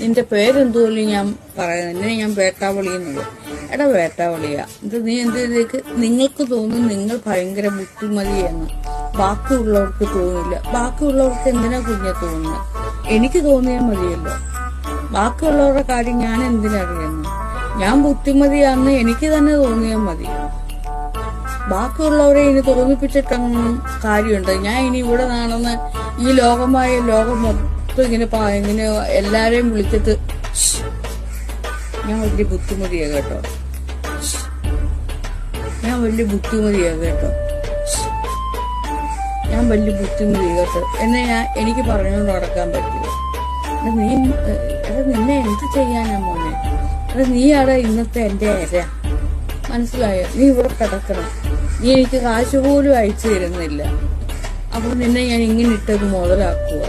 നിന്റെ പേരെന്തുപോലും ഞാൻ പറയുന്നത്, നിന്നെ ഞാൻ വേട്ടാവളി എന്നുള്ളത്. എടാ വേട്ടാവളിയാ, ഇത് നീ എന്തിലേക്ക് നിങ്ങൾക്ക് തോന്നും നിങ്ങൾ ഭയങ്കര ബുദ്ധിമതിയെന്ന്. ബാക്കിയുള്ളവർക്ക് തോന്നില്ല. ബാക്കിയുള്ളവർക്ക് എന്തിനാ കുഞ്ഞെ തോന്നുന്നത്? എനിക്ക് തോന്നിയാൽ മതിയല്ലോ. ബാക്കിയുള്ളവരുടെ കാര്യം ഞാൻ എന്തിനറിയുന്നു? ഞാൻ ബുദ്ധിമതിയാണെന്ന് എനിക്ക് തന്നെ തോന്നിയാൽ മതി. ബാക്കിയുള്ളവരെ ഇനി തോന്നിപ്പിച്ചിട്ടൊന്നും കാര്യമുണ്ട്? ഞാൻ ഇനി ഇവിടെ നടന്ന് ഈ ലോകം മൊത്തം ഇങ്ങനെ എല്ലാരെയും വിളിച്ചിട്ട് ഞാൻ വലിയ ബുദ്ധിമതിയാ കേട്ടോ, ഞാൻ വലിയ ബുദ്ധിമതിയാ കേട്ടോ എന്നെ എനിക്ക് പറഞ്ഞുകൊണ്ട് നടക്കാൻ പറ്റില്ല. നിന്നെ എന്ത് ചെയ്യാനാ മോനെ? നീയാടാ ഇന്നത്തെ എന്റെ ഇര, മനസ്സിലായോ? നീ ഇവിടെ കിടക്കണം. നീ എനിക്ക് കാശ് പോലും അയച്ചു തരുന്നില്ല. അപ്പൊ നിന്നെ ഞാൻ ഇങ്ങനെ ഇട്ടത് മുതലാക്കുക.